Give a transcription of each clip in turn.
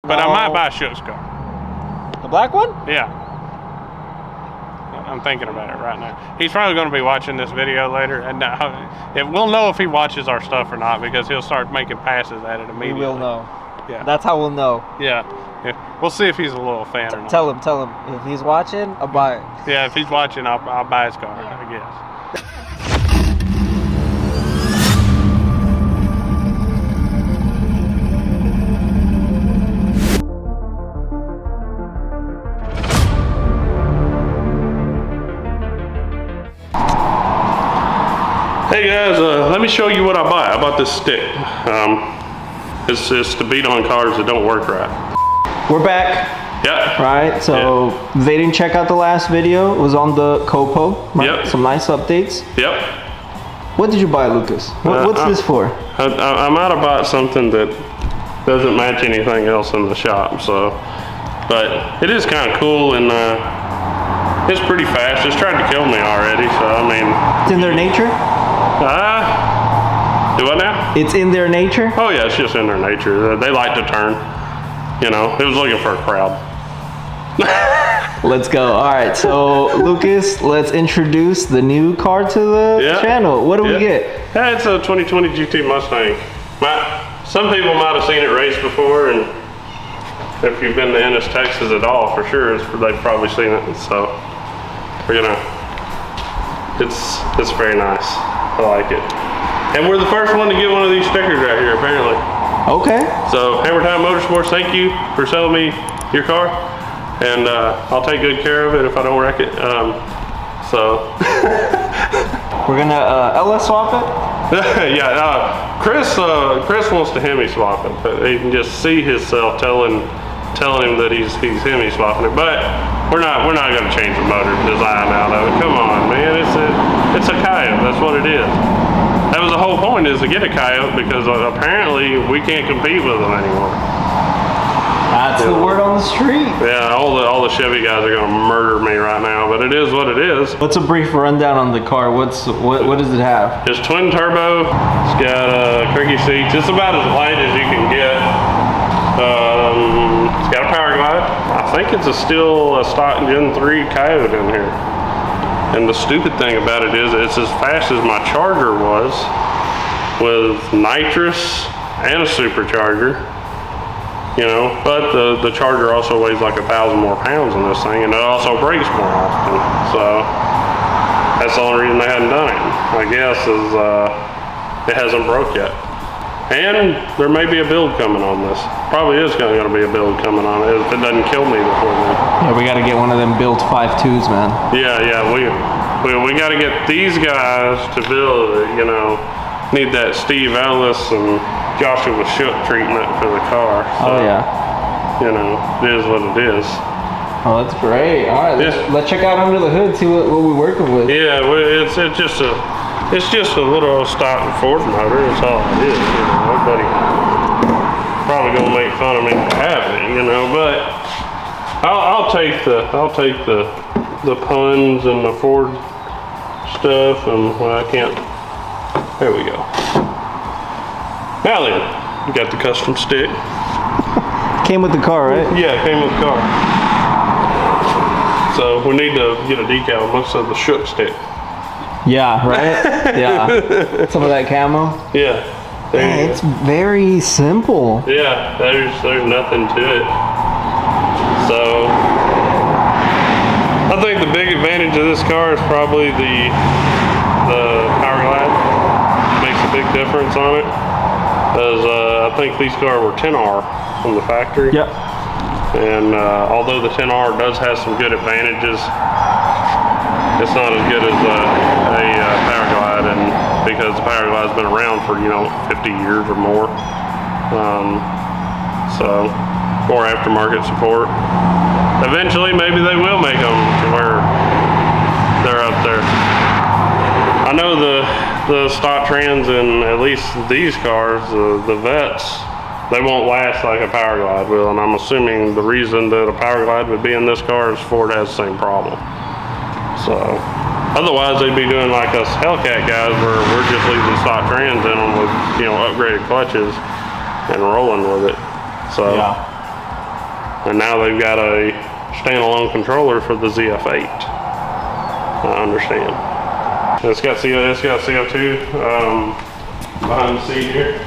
But I might buy Shook's car. The black one? Yeah. I'm thinking about it right now. He's probably going to be watching this video later, and we'll know if he watches our stuff or not because he'll start making passes at it immediately. We will know. Yeah. That's how we'll know. Yeah. We'll see if he's a little fan or not. Tell him. If he's watching, I'll buy it. Yeah, if he's watching, I'll buy his car, I guess. Hey guys, let me show you what I bought. I bought this stick. It's to beat on cars that don't work right. We're back. Yeah. Right, so they didn't check out the last video. It was on the Copo. Right? Yep. Some nice updates. Yep. What did you buy, Lucas? What's this for? I might have bought something that doesn't match anything else in the shop, so. But it is kind of cool, and it's pretty fast. It's tried to kill me already, so I mean. It's in their nature? Do what now? It's in their nature? Oh yeah, it's just in their nature. They like to turn. You know, it was looking for a crowd. Let's go. All right, so Lucas, let's introduce the new car to the channel. What do we get? Yeah, it's a 2020 GT Mustang. Some people might have seen it race before, and if you've been to Ennis, Texas at all, for sure, they've probably seen it. So we're gonna. It's very nice. I like it. And we're the first one to get one of these stickers right here, apparently. Okay. So Hammer Time Motorsports, thank you for selling me your car, and I'll take good care of it if I don't wreck it. So we're gonna LS swap it. Yeah. Chris wants to Hemi swap it, but he can just see himself telling him that he's Hemi swapping it. But we're not gonna change the motor design out of it. Come on, man. It's a Coyote. That's what it is. That was the whole point, is to get a Coyote, because apparently we can't compete with them anymore. That's the word on the street. Yeah, all the Chevy guys are gonna murder me right now, but it is what it is. What's a brief rundown on the car? What does it have? It's twin turbo. It's got cricky seats. It's about as light as you can get. It's got a power glide. I think it's still a stock Gen 3 Coyote in here. And the stupid thing about it is it's as fast as my Charger was, with nitrous and a supercharger. You know, but the Charger also weighs like 1,000 more pounds in this thing, and it also brakes more often. So that's the only reason they hadn't done it, I guess, is it hasn't broke yet. And there may be a build coming on this. Probably is going to be a build coming on it if it doesn't kill me before then. Yeah, we got to get one of them built 5.2s, man. Yeah, we got to get these guys to build it. You know, need that Steve Ellis and Joshua Shook treatment for the car. So, oh yeah. You know, it is what it is. Oh, that's great. All right, let's check out under the hood, see what we're working with. Yeah, it's just a little stock Ford motor. That's all it is. You know, everybody probably gonna make fun of me for having it, you know, but I'll take the puns and the Ford stuff, and well, I can't. There we go. Now then, you got the custom stick. Came with the car, right? Yeah, it came with the car. So we need to get a decal. Looks like the Shook stick. Yeah, right? Yeah. Some of that camo. Yeah. It's very simple. Yeah, there's nothing to it. So I think the big advantage of this car is probably the power glide. Makes a big difference on it. Because I think these cars were 10R from the factory. Yep. And although the 10R does have some good advantages, it's not as good as a power glide, and because the power glide's been around for 50 years or more. So more aftermarket support. Eventually, maybe they will make them to where they're up there. I know the stock trans in at least these cars, the Vets, they won't last like a power glide will, and I'm assuming the reason that a power glide would be in this car is Ford has the same problem. So otherwise they'd be doing like us Hellcat guys, where we're just leaving stock trans in them with upgraded clutches and rolling with it. So yeah. And now they've got a standalone controller for the ZF8. I understand. It's got CO2 behind the seat here.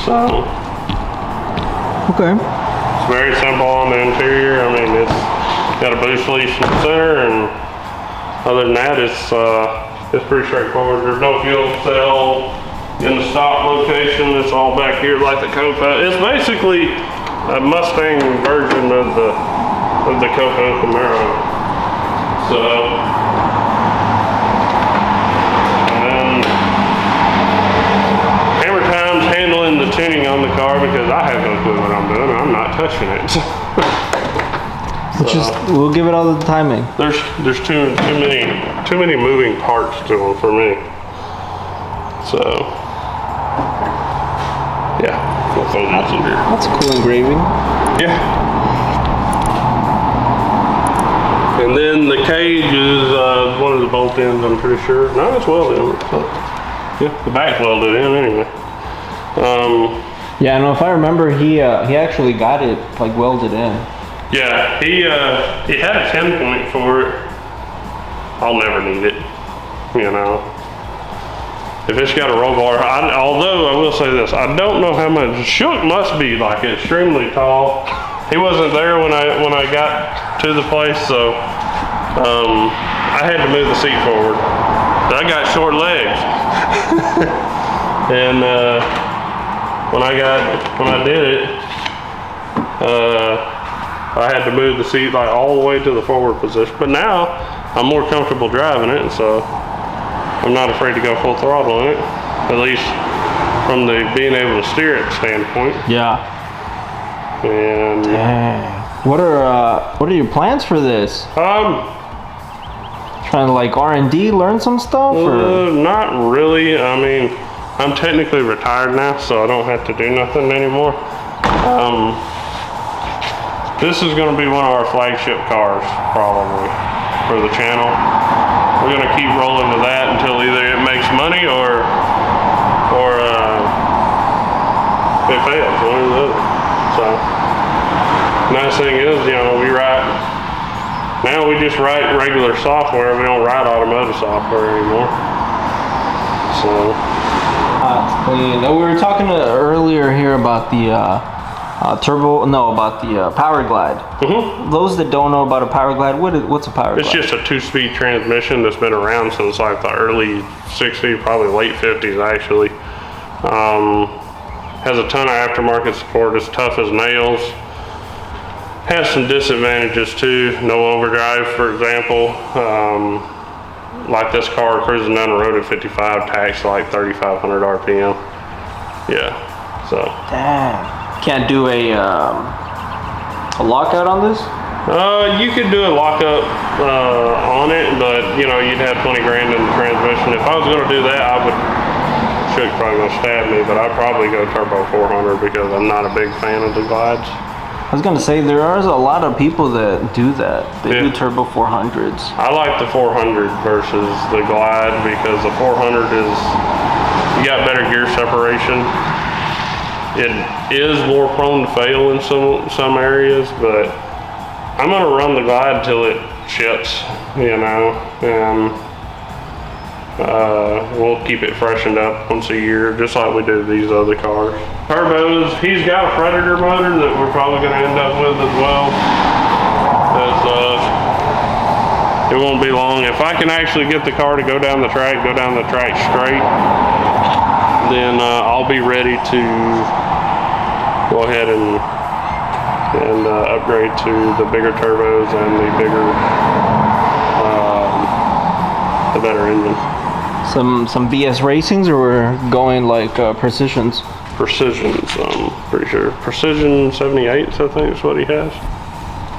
So. Okay. It's very simple on the interior. I mean, it's got a boost leash in the center, and other than that, it's pretty straightforward. There's no fuel cell in the stock location. It's all back here like the Copa. It's basically a Mustang version of the Copa Camaro. So, and then hammer time's handling the tuning on the car because I have no clue what I'm doing. I'm not touching it. We'll give it all the timing. There's too many moving parts to them for me. So yeah, we'll throw this in here. That's a cool engraving. Yeah. And then the cage is one of the bolt ends, I'm pretty sure. No, it's welded in. Yeah, the back's welded in anyway. Yeah, no, if I remember, he actually got it like welded in. Yeah, he had a 10 point for it. I'll never need it, you know. If it's got a roll bar, although I will say this, I don't know how much. Shook must be like extremely tall. He wasn't there when I got to the place, so I had to move the seat forward. I got short legs, and when I did it, I had to move the seat like all the way to the forward position. But now I'm more comfortable driving it, so I'm not afraid to go full throttle in it, at least from the being able to steer it standpoint. Yeah. And dang. What are your plans for this? Trying to like R&D, learn some stuff? Or? Not really. I mean, I'm technically retired now, so I don't have to do nothing anymore. This is going to be one of our flagship cars, probably, for the channel. We're going to keep rolling to that until either it makes money or it fails, one or the other. So, nice thing is, you know, now we just write regular software. We don't write automotive software anymore. So. Clean. We were talking earlier here about the Power Glide. Mm-hmm. Those that don't know about a Power Glide, what's a Power Glide? It's just a 2-speed transmission that's been around since like the early 60s, probably late 50s actually. Has a ton of aftermarket support. It's tough as nails. Has some disadvantages too. No overdrive, for example. Like this car cruising down the road at 55, taxed like 3,500 RPM. Yeah, so. Damn. Can't do a lockout on this? You could do a lockup on it, but you know, you'd have 20 grand in the transmission. If I was gonna do that, Shook's probably gonna stab me, but I'd probably go turbo 400 because I'm not a big fan of the glides. I was gonna say, there are a lot of people that do that. They do turbo 400s. I like the 400 versus the glide because the 400 you got better gear separation. It is more prone to fail in some areas, but I'm gonna run the glide till it shits, you know, and we'll keep it freshened up once a year, just like we do these other cars. Turbos, he's got a Predator motor that we're probably gonna end up with as well. It won't be long. If I can actually get the car to go down the track straight, then I'll be ready to go ahead and upgrade to the bigger turbos and the bigger, the better engine. Some BS racings, or we're going like precisions? Precisions, I'm pretty sure. Precision 78s, I think is what he has.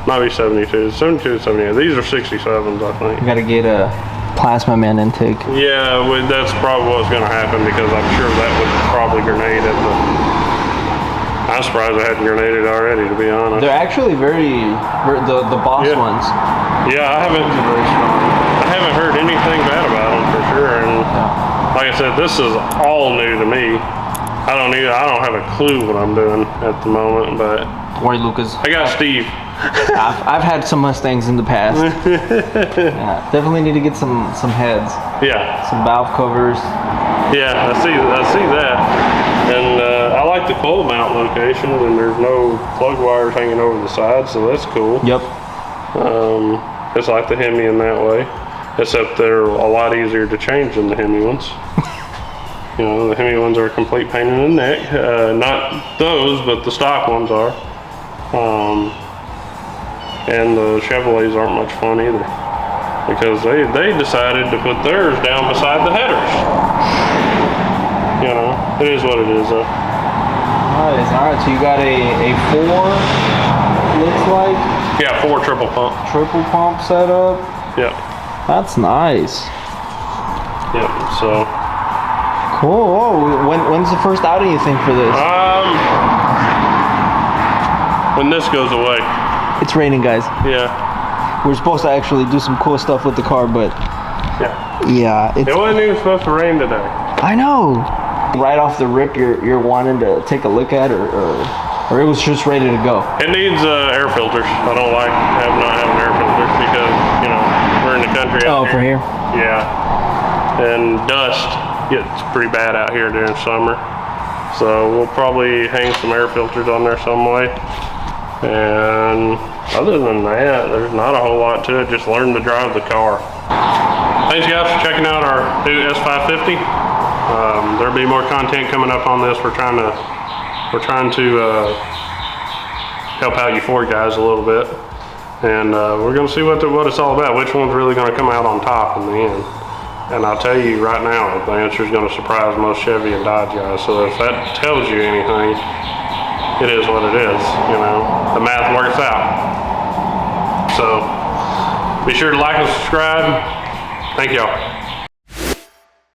Might be 72, 72, 78. These are 67s, I think. You gotta get a plasma man intake. Yeah, that's probably what's gonna happen because I'm sure that would probably grenade at the... I'm surprised I hadn't grenaded already, to be honest. They're actually the boss ones. Yeah, I haven't heard anything bad about them for sure. And like I said, this is all new to me. I don't have a clue what I'm doing at the moment, but Don't worry, Lucas. I got Steve. I've had some Mustangs in the past. Yeah, definitely need to get some heads, Yeah. some valve covers. Yeah, I see that. And I like the coil mount location, and there's no plug wires hanging over the side, so that's cool. Yep. It's like the Hemi in that way, except they're a lot easier to change than the Hemi ones. You know, the Hemi ones are a complete pain in the neck. Not those, but the stock ones are. And the Chevrolets aren't much fun either, because they decided to put theirs down beside the headers. You know, it is what it is though. Nice. All right, so you got a 4, looks like. Yeah, 4 triple pump. Triple pump setup. Yep. That's nice. Yep. So. Cool. Oh, when's the first outing you think for this? When this goes away. It's raining, guys. Yeah. We're supposed to actually do some cool stuff with the car, but yeah, it wasn't even supposed to rain today. I know. Right off the rip, you're wanting to take a look at, or it was just ready to go. It needs air filters. I don't like not having air filters because, you know, we're in the country out here. For here? Yeah. And dust gets pretty bad out here during summer. So we'll probably hang some air filters on there some way. And other than that, there's not a whole lot to it. Just learn to drive the car. Thanks guys for checking out our new S550. There'll be more content coming up on this. We're trying to help out you Ford guys a little bit, and we're going to see what it's all about. Which one's really going to come out on top in the end? And I'll tell you right now, the answer is going to surprise most Chevy and Dodge guys. So if that tells you anything, it is what it is. You know, the math works out. So be sure to like and subscribe. Thank y'all.